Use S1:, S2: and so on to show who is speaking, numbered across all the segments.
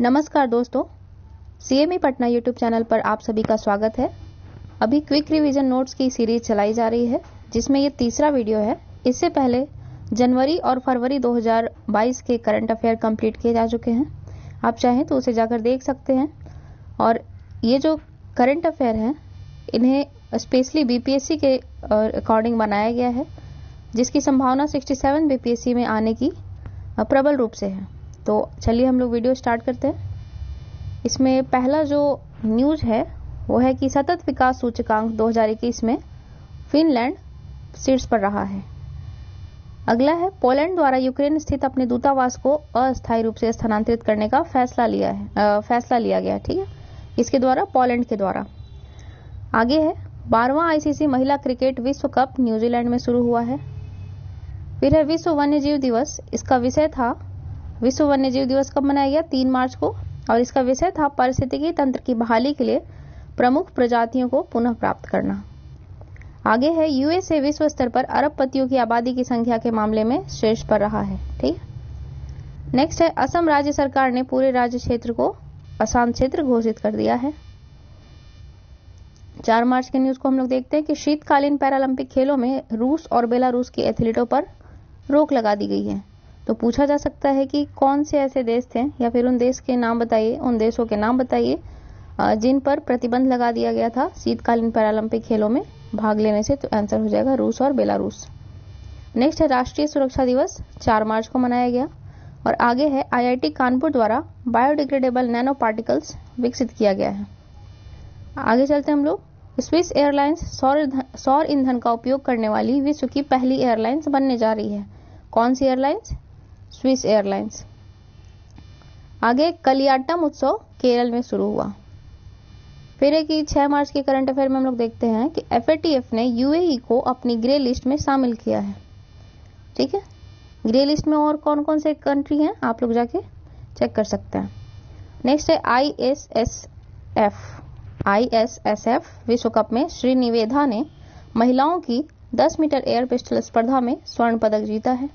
S1: नमस्कार दोस्तों, CME Patna YouTube channel पर आप सभी का स्वागत है। अभी क्विक रिवीजन नोट्स की सीरीज चलाई जा रही है, जिसमें ये तीसरा वीडियो है। इससे पहले जनवरी और फरवरी 2022 के करंट अफेयर कंप्लीट किए जा चुके हैं। आप चाहें तो उसे जाकर देख सकते हैं। और ये जो करंट अफेयर हैं, इन्हें स्पेशली बीपीएससी के अकॉर्डिंग बनाया गया है, जिसकी संभावना 67 बीपीएससी में आने की प्रबल रूप से है। तो चलिए हम लोग वीडियो स्टार्ट करते हैं। इसमें पहला जो न्यूज है वो है कि सतत विकास सूचकांक 2021 में फिनलैंड शीर्ष पर रहा है। अगला है पोलैंड द्वारा यूक्रेन स्थित अपने दूतावास को अस्थायी रूप से स्थानांतरित करने का फैसला लिया गया। ठीक है, इसके द्वारा, पोलैंड के द्वारा। आगे है 12वां आईसीसी महिला क्रिकेट विश्व कप न्यूजीलैंड में शुरू हुआ है। फिर है विश्व वन्यजीव दिवस। इसका विषय था, विश्व वन्यजीव दिवस कब मनाया गया? 3 मार्च को। और इसका विषय था पारिस्थितिकी तंत्र की बहाली के लिए प्रमुख प्रजातियों को पुनः प्राप्त करना। आगे है यूएसए विश्व स्तर पर अरबपतियों की आबादी की संख्या के मामले में शीर्ष पर रहा है। ठीक। नेक्स्ट है असम राज्य सरकार ने पूरे राज्य क्षेत्र को अशांत क्षेत्र घोषित कर दिया है। 4 मार्च के न्यूज को हम लोग देखते हैं कि शीतकालीन पैरालंपिक खेलों में रूस और बेलारूस के एथलीटों पर रोक लगा दी गई है। तो पूछा जा सकता है कि कौन से ऐसे देश थे, या फिर उन देशों के नाम बताइए जिन पर प्रतिबंध लगा दिया गया था शीतकालीन पैरालंपिक खेलों में भाग लेने से। तो आंसर हो जाएगा रूस और बेलारूस। नेक्स्ट है राष्ट्रीय सुरक्षा दिवस, 4 मार्च को मनाया गया। और आगे है आईआईटी कानपुर द्वारा बायोडिग्रेडेबल नैनो पार्टिकल्स विकसित किया गया है। आगे चलते हैं हम लोग। स्विस एयरलाइंस सौर ईंधन का उपयोग करने वाली विश्व की पहली एयरलाइंस बनने जा रही है। कौन सी एयरलाइंस? Swiss airlines. आगे कलियाट्टम उत्सव केरल में शुरू हुआ। फिर है कि 6 मार्च के करंट अफेयर में हम लोग देखते हैं कि एफएटीएफ ने यूएई को अपनी ग्रे लिस्ट में शामिल किया है। ठीक है, ग्रे लिस्ट में और कौन कौन से कंट्री हैं आप लोग जाके चेक कर सकते हैं। नेक्स्ट है आईएसएसएफ विश्व कप में श्रीनिवेदा ने महिलाओं की 10 मीटर एयर पिस्टल स्पर्धा में स्वर्ण पदक जीता है।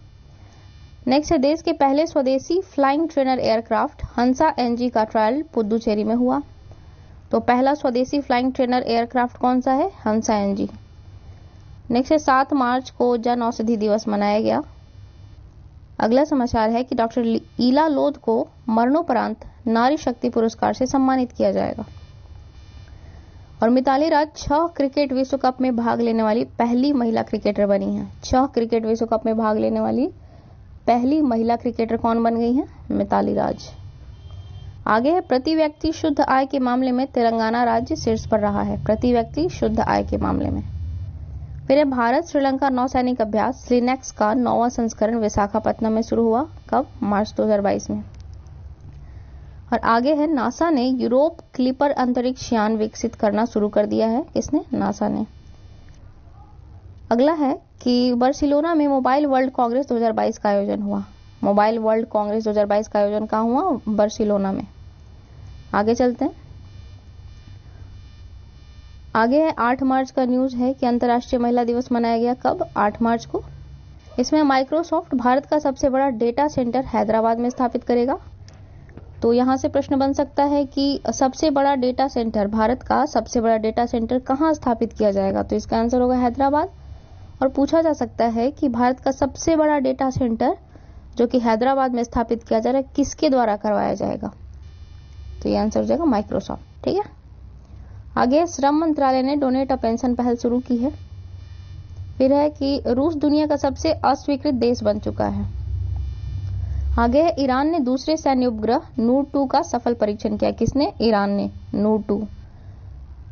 S1: नेक्स्ट है देश के पहले स्वदेशी फ्लाइंग ट्रेनर एयरक्राफ्ट हंसा एनजी का ट्रायल पुदुचेरी में हुआ। तो पहला स्वदेशी फ्लाइंग ट्रेनर एयरक्राफ्ट कौन सा है? हंसा एनजी। नेक्स्ट है 7 मार्च को जन औषधि दिवस मनाया गया। अगला समाचार है कि डॉक्टर ईला लोध को मरणोपरांत नारी शक्ति पुरस्कार से सम्मानित किया जाएगा। और मिताली राज 6 क्रिकेट विश्व कप में भाग लेने वाली पहली महिला क्रिकेटर बनी है। 6 क्रिकेट विश्व कप में भाग लेने वाली पहली महिला क्रिकेटर कौन बन गई है? मिताली राज। आगे है प्रति व्यक्ति शुद्ध आय के मामले में तेलंगाना राज्य शीर्ष पर रहा है। प्रति व्यक्ति शुद्ध आय के मामले में। फिर है भारत श्रीलंका नौसैनिक अभ्यास स्लिनेक्स का 9वां संस्करण विशाखापत्तनम में शुरू हुआ। कब? मार्च 2022 में। और आगे है नासा ने यूरोप क्लिपर अंतरिक्ष यान विकसित करना शुरू कर दिया है। किसने? नासा ने। अगला है कि बार्सिलोना में मोबाइल वर्ल्ड कांग्रेस 2022 का आयोजन हुआ। मोबाइल वर्ल्ड कांग्रेस 2022 का आयोजन कहाँ हुआ? बार्सिलोना में। आगे चलते हैं। आगे है 8 मार्च का न्यूज है कि अंतर्राष्ट्रीय महिला दिवस मनाया गया। कब? 8 मार्च को। इसमें माइक्रोसॉफ्ट भारत का सबसे बड़ा डेटा सेंटर हैदराबाद में स्थापित करेगा। तो यहां से प्रश्न बन सकता है कि सबसे बड़ा डेटा सेंटर, भारत का सबसे बड़ा डेटा सेंटर कहां स्थापित किया जाएगा? तो इसका आंसर होगा हैदराबाद। और पूछा जा सकता है कि भारत का सबसे बड़ा डेटा सेंटर जो कि हैदराबाद में स्थापित किया जा रहा है, किसके द्वारा करवाया जाएगा? तो ये आंसर हो जाएगा माइक्रोसॉफ्ट। ठीक है। आगे श्रम मंत्रालय ने डोनेट अ पेंशन पहल शुरू की है। फिर है कि रूस दुनिया का सबसे अस्वीकृत देश बन चुका है। आगे है ईरान ने दूसरे सैन्य उपग्रह नूर 2 का सफल परीक्षण किया। किसने? ईरान ने, नूर 2।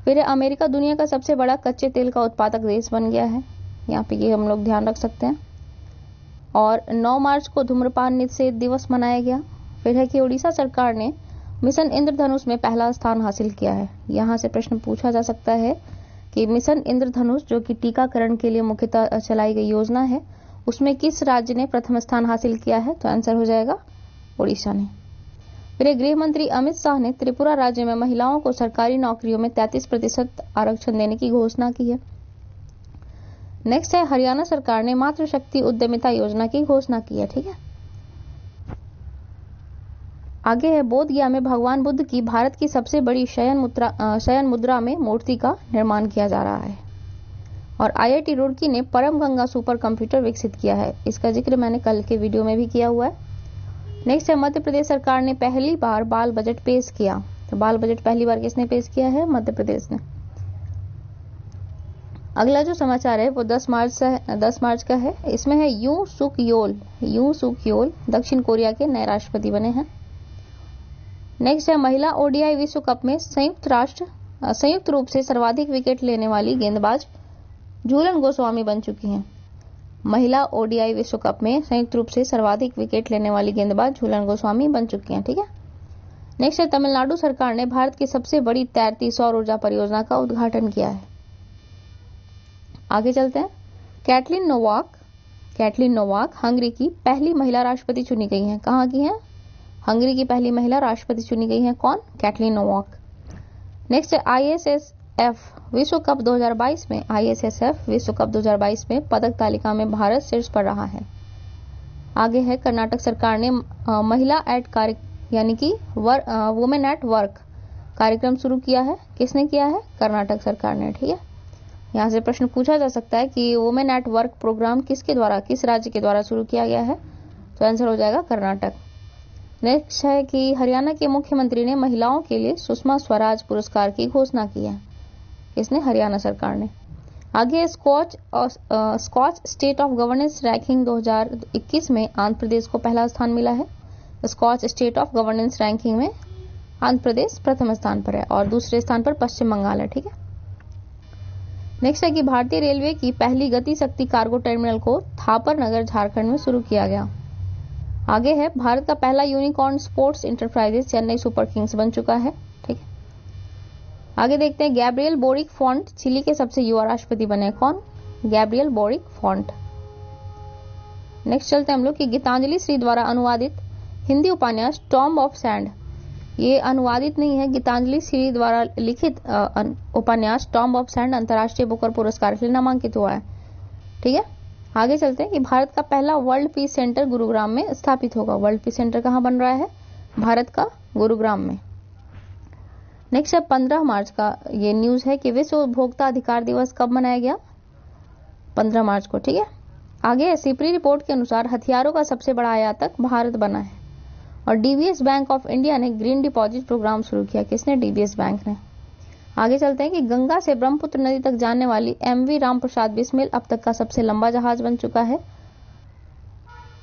S1: फिर है अमेरिका दुनिया का सबसे बड़ा कच्चे तेल का उत्पादक देश बन गया है। यहाँ पे ये हम लोग ध्यान रख सकते हैं। और 9 मार्च को धूम्रपान निषेध दिवस मनाया गया। फिर है कि उड़ीसा सरकार ने मिशन इंद्रधनुष में पहला स्थान हासिल किया है। यहाँ से प्रश्न पूछा जा सकता है कि मिशन इंद्रधनुष जो कि टीकाकरण के लिए मुख्यतः चलाई गई योजना है, उसमें किस राज्य ने प्रथम स्थान हासिल किया है? तो आंसर हो जाएगा उड़ीसा ने। फिर गृह मंत्री अमित शाह ने त्रिपुरा राज्य में महिलाओं को सरकारी नौकरियों में 33% आरक्षण देने की घोषणा की है। नेक्स्ट है हरियाणा सरकार ने मातृशक्ति उद्यमिता योजना की घोषणा की है। ठीक है। आगे है बोध गया में भगवान बुद्ध की भारत की सबसे बड़ी शयन मुद्रा में मूर्ति का निर्माण किया जा रहा है। और IIT रुड़की ने परम गंगा सुपर कंप्यूटर विकसित किया है। इसका जिक्र मैंने कल के वीडियो में भी किया हुआ है। नेक्स्ट है मध्य प्रदेश सरकार ने पहली बार बाल बजट पेश किया। तो बाल बजट पहली बार किसने पेश किया है? मध्य प्रदेश ने। अगला जो समाचार है वो 10 मार्च का है। इसमें है यू सुक योल दक्षिण कोरिया के नए राष्ट्रपति बने हैं। नेक्स्ट है महिला ODI विश्व कप में संयुक्त रूप से सर्वाधिक विकेट लेने वाली गेंदबाज झूलन गोस्वामी बन चुकी हैं। महिला ODI विश्व कप में संयुक्त रूप से सर्वाधिक विकेट लेने वाली गेंदबाज झूलन गोस्वामी बन चुकी हैं। ठीक है। नेक्स्ट है तमिलनाडु सरकार ने भारत की सबसे बड़ी तैरती सौर ऊर्जा परियोजना का उद्घाटन किया है। आगे चलते हैं। कैटलिन नोवाक हंगरी की पहली महिला राष्ट्रपति चुनी गई हैं। कहाँ की हैं? हंगरी की पहली महिला राष्ट्रपति चुनी गई हैं। कौन? Katalin Novak. नेक्स्ट है ISSF विश्व कप 2022 में ISSF विश्व कप 2022 में पदक तालिका में भारत शीर्ष पर रहा है। आगे है कर्नाटक सरकार ने महिला एट कार्य यानी कि वुमेन एट वर्क कार्यक्रम शुरू किया है। किसने किया है? कर्नाटक सरकार ने। ठीक है। यहाँ से प्रश्न पूछा जा सकता है कि वुमेन एट वर्क प्रोग्राम किस राज्य के द्वारा शुरू किया गया है? तो आंसर हो जाएगा कर्नाटक। नेक्स्ट है कि हरियाणा के मुख्यमंत्री ने महिलाओं के लिए सुषमा स्वराज पुरस्कार की घोषणा की है। किसने? हरियाणा सरकार ने। आगे Skoch state of governance ranking 2021 में आंध्र प्रदेश को पहला स्थान मिला है। Skoch state of governance ranking में आंध्र प्रदेश प्रथम स्थान पर है और दूसरे स्थान पर पश्चिम बंगाल है। ठीक है। नेक्स्ट है कि भारतीय रेलवे की पहली गति शक्ति कार्गो टर्मिनल को थापर नगर झारखंड में शुरू किया गया। आगे है भारत का पहला unicorn sports enterprises Chennai super Kings बन चुका है। ठीक है। आगे देखते हैं गैब्रियल बोरिक फॉन्ट चिली के सबसे युवा राष्ट्रपति बने। कौन? Gabriel boric font. नेक्स्ट चलते हैं हम लोग कि गीतांजलि श्री द्वारा अनुवादित हिंदी उपन्यास टॉम्ब ऑफ सैंड, ये अनुवादित नहीं है, गीतांजलि श्री द्वारा लिखित उपन्यास टॉम्ब ऑफ सैंड अंतर्राष्ट्रीय बुकर पुरस्कार के लिए नामांकित हुआ है। ठीक है। आगे चलते हैं कि भारत का पहला वर्ल्ड पीस सेंटर गुरुग्राम में स्थापित होगा। वर्ल्ड पीस सेंटर कहाँ बन रहा है? भारत का गुरुग्राम में। नेक्स्ट है 15 मार्च का ये न्यूज है कि विश्व उपभोक्ता अधिकार दिवस कब मनाया गया? 15 मार्च को। ठीक है। आगे सिपरी रिपोर्ट के अनुसार हथियारों का सबसे बड़ा आयातक भारत बना है। और DBS बैंक ऑफ इंडिया ने ग्रीन डिपॉजिट प्रोग्राम शुरू किया। किसने? DBS बैंक ने। आगे चलते हैं कि गंगा से ब्रह्मपुत्र नदी तक जाने वाली MV रामप्रसाद बिस्मिल अब तक का सबसे लंबा जहाज बन चुका है।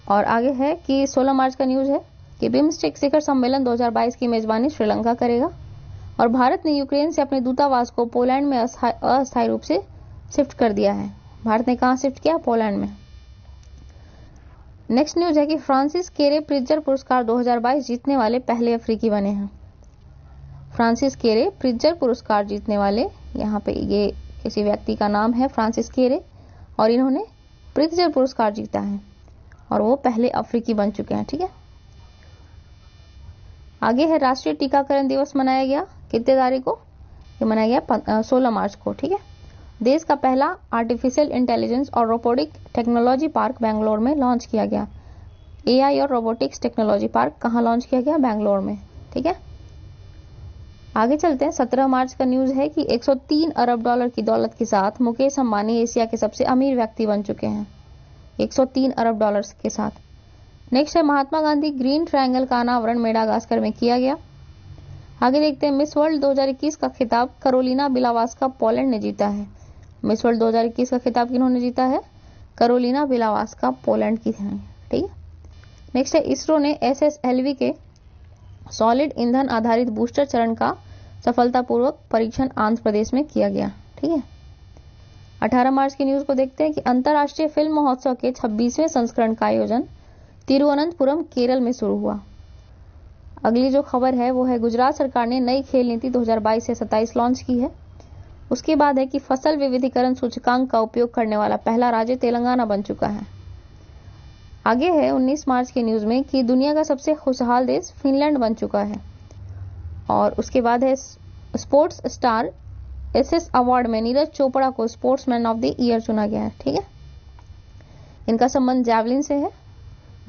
S1: और आगे है कि 16 मार्च का न्यूज है कि बिम्स्टेक शिखर सम्मेलन 2022 की मेजबानी श्रीलंका करेगा। और भारत ने यूक्रेन से अपने दूतावास को पोलैंड में अस्थायी रूप से शिफ्ट कर दिया है। भारत ने कहाँ शिफ्ट किया? पोलैंड में। नेक्स्ट न्यूज है कि फ्रांसिस केरे प्रिट्जर पुरस्कार 2022 जीतने वाले पहले अफ्रीकी बने हैं। फ्रांसिस केरे प्रिट्जर पुरस्कार जीतने वाले, यहाँ पे ये किसी व्यक्ति का नाम है फ्रांसिस केरे और इन्होंने प्रिट्जर पुरस्कार जीता है और वो पहले अफ्रीकी बन चुके हैं। ठीक है। आगे है राष्ट्रीय टीकाकरण दिवस मनाया गया। कितने तारीख को? ये मनाया गया 16 मार्च को। ठीक है। देश का पहला आर्टिफिशियल इंटेलिजेंस और रोबोटिक टेक्नोलॉजी पार्क बेंगलोर में लॉन्च किया गया। AI और रोबोटिक्स टेक्नोलॉजी पार्क कहाँ लॉन्च किया गया? बेंगलोर में। ठीक है। आगे चलते हैं। 17 मार्च का न्यूज है कि 103 अरब डॉलर की दौलत के साथ मुकेश अंबानी एशिया के सबसे अमीर व्यक्ति बन चुके हैं। 103 अरब डॉलर के साथ। नेक्स्ट है महात्मा गांधी ग्रीन ट्रायंगल का अनावरण मेडागास्कर में किया गया। आगे देखते हैं मिस वर्ल्ड 2021 का खिताब करोलिना बिलावास्का पोलैंड ने जीता है। मिस वर्ल्ड 2021 का खिताब किन्होंने जीता है? करोलिना बिलावास्का पोलैंड की है। ठीक है। नेक्स्ट है इसरो ने SSLV के सॉलिड ईंधन आधारित बूस्टर चरण का सफलतापूर्वक परीक्षण आंध्र प्रदेश में किया गया। ठीक है। 18 मार्च की न्यूज को देखते हैं कि अंतर्राष्ट्रीय फिल्म महोत्सव के 26वें संस्करण का आयोजन तिरुवनंतपुरम केरल में शुरू हुआ। अगली जो खबर है वो है गुजरात सरकार ने नई खेल नीति 2022 से 27 लॉन्च की है। उसके बाद है कि फसल विविधीकरण सूचकांक का उपयोग करने वाला पहला राज्य तेलंगाना बन चुका है। आगे है 19 मार्च के न्यूज में कि दुनिया का सबसे खुशहाल देश फिनलैंड बन चुका है। और उसके बाद है स्पोर्ट्स स्टार SS अवार्ड में नीरज चोपड़ा को स्पोर्ट्समैन ऑफ द ईयर चुना गया है। ठीक है। इनका संबंध जैवलिन से है,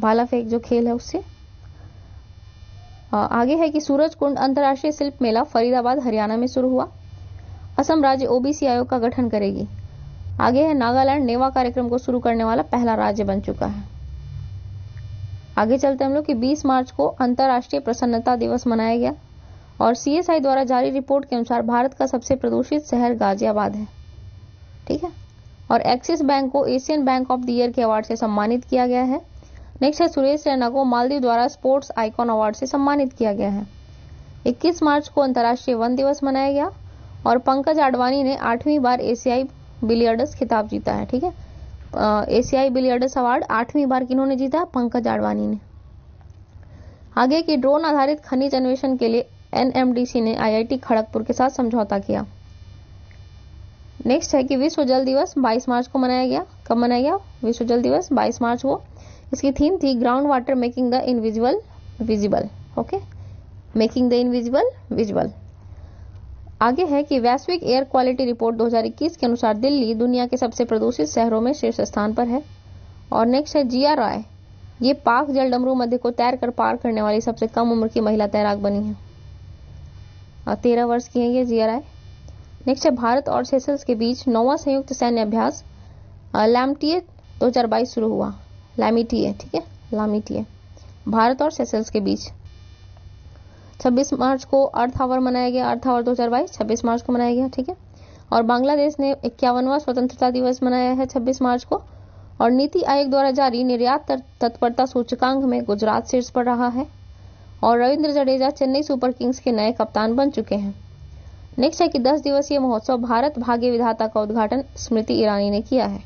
S1: भाला फेंक जो खेल है उससे। आगे है कि सूरजकुंड अंतर्राष्ट्रीय शिल्प मेला फरीदाबाद हरियाणा में शुरू हुआ। असम राज्य ओबीसी आयोग का गठन करेगी। आगे है नागालैंड नेवा कार्यक्रम को शुरू करने वाला पहला राज्य बन चुका है। आगे चलते हम लोग कि 20 मार्च को अंतर्राष्ट्रीय प्रसन्नता दिवस मनाया गया और सीएसआई द्वारा जारी रिपोर्ट के अनुसार भारत का सबसे प्रदूषित शहर गाजियाबाद है। ठीक है, और एक्सिस बैंक को Asian bank of the year के अवार्ड से सम्मानित किया गया है। नेक्स्ट है सुरेश रैना को मालदीव द्वारा स्पोर्ट्स आइकॉन अवार्ड से सम्मानित किया गया है। 21 मार्च को अंतर्राष्ट्रीय वन दिवस मनाया गया और पंकज आडवाणी ने 8वीं बार एशियाई बिलियर्ड्स खिताब जीता है। ठीक है, एशियाई बिलियर्ड्स अवार्ड 8वीं बार किन्होंने जीता? पंकज आडवाणी ने। आगे की ड्रोन आधारित खनिज अन्वेषण के लिए एनएमडीसी ने आईआईटी खड़गपुर के साथ समझौता किया। नेक्स्ट है कि विश्व जल दिवस 22 मार्च को मनाया गया। कब मनाया गया विश्व जल दिवस? 22 मार्च को। इसकी थीम थी ground water making the invisible visible. Okay, making the invisible visible. आगे है कि वैश्विक एयर क्वालिटी रिपोर्ट 2021 के अनुसार दिल्ली दुनिया के सबसे प्रदूषित शहरों में शीर्ष स्थान पर है। और नेक्स्ट है जिया राय, ये पाक जल डमरू मध्य को तैर कर पार करने वाली सबसे कम उम्र की महिला तैराक बनी है। 13 वर्ष की है ये जिया राय। नेक्स्ट है भारत और सेशल्स के बीच 9वां संयुक्त सैन्य अभ्यास लैमटीए 2022 शुरू हुआ। लैमिटीए, ठीक है, लामिटीए, भारत और सेशल्स के बीच। 26 मार्च को अर्थ आवर मनाया गया। अर्थ आवर 2022 26 मार्च को मनाया गया। ठीक है, और बांग्लादेश ने 51वां स्वतंत्रता दिवस मनाया है 26 मार्च को। और नीति आयोग द्वारा जारी निर्यात तत्परता सूचकांक में गुजरात शीर्ष पर रहा है और रविंद्र जडेजा चेन्नई सुपर किंग्स के नए कप्तान बन चुके हैं। नेक्स्ट है कि 10 दिवसीय महोत्सव भारत भाग्य विधाता का उद्घाटन स्मृति ईरानी ने किया है।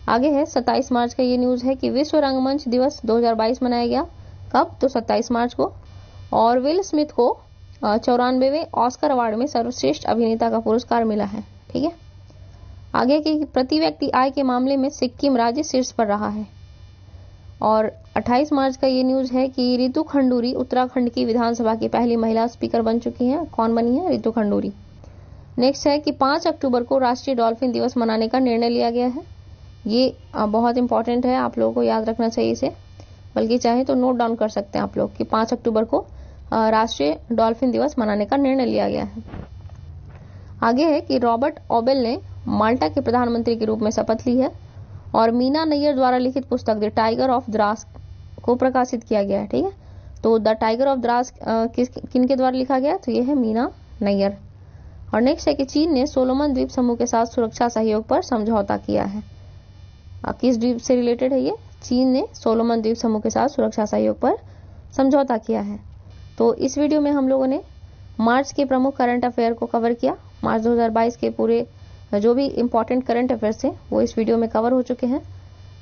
S1: आगे है 27 मार्च का ये न्यूज है कि विश्व रंगमंच दिवस 2022 मनाया गया। कब? तो 27 मार्च को। और विल स्मिथ को 94वें ऑस्कर अवार्ड में सर्वश्रेष्ठ अभिनेता का पुरस्कार मिला है। ठीक है, आगे की प्रति व्यक्ति आय के मामले में सिक्किम राज्य शीर्ष पर रहा है। और 28 मार्च का ये न्यूज है कि रितु खंडूरी उत्तराखंड की विधानसभा की पहली महिला स्पीकर बन चुकी हैं। कौन बनी है? रितु खंडूरी। नेक्स्ट है कि 5 अक्टूबर को राष्ट्रीय डॉल्फिन दिवस मनाने का निर्णय लिया गया है। ये बहुत इंपॉर्टेंट है, आप लोगों को याद रखना चाहिए इसे, बल्कि चाहे तो नोट डाउन कर सकते हैं आप लोग कि 5 अक्टूबर को राष्ट्रीय डॉल्फिन दिवस मनाने का निर्णय लिया गया है। आगे है कि रॉबर्ट ओबेल ने माल्टा के प्रधानमंत्री के रूप में शपथ ली है और मीना नैयर द्वारा लिखित पुस्तक द टाइगर ऑफ द्रास को प्रकाशित किया गया है। ठीक है, तो द टाइगर ऑफ द्रास किन के द्वारा लिखा गया? तो ये है मीना नैयर। और नेक्स्ट है कि चीन ने सोलोमन द्वीप समूह के साथ सुरक्षा सहयोग पर समझौता किया है। किस द्वीप से रिलेटेड है ये? चीन ने सोलोमन द्वीप समूह के साथ सुरक्षा सहयोग पर समझौता किया है। तो इस वीडियो में हम लोगों ने मार्च के प्रमुख करंट अफेयर को कवर किया। मार्च 2022 के पूरे जो भी इंपॉर्टेंट करंट अफेयर्स थे वो इस वीडियो में कवर हो चुके हैं।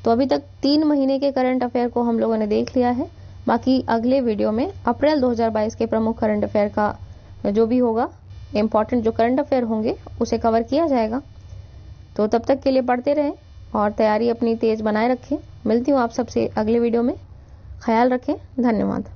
S1: तो अभी तक 3 महीने के करंट अफेयर को हम लोगों ने देख लिया है। बाकी अगले वीडियो में अप्रैल 2022 के प्रमुख करंट अफेयर का जो भी होगा, इंपॉर्टेंट जो करंट अफेयर होंगे उसे कवर किया जाएगा। तो तब तक के लिए पढ़ते रहें और तैयारी अपनी तेज बनाए रखें। मिलती हूँ आप सबसे अगले वीडियो में। ख्याल रखें। धन्यवाद।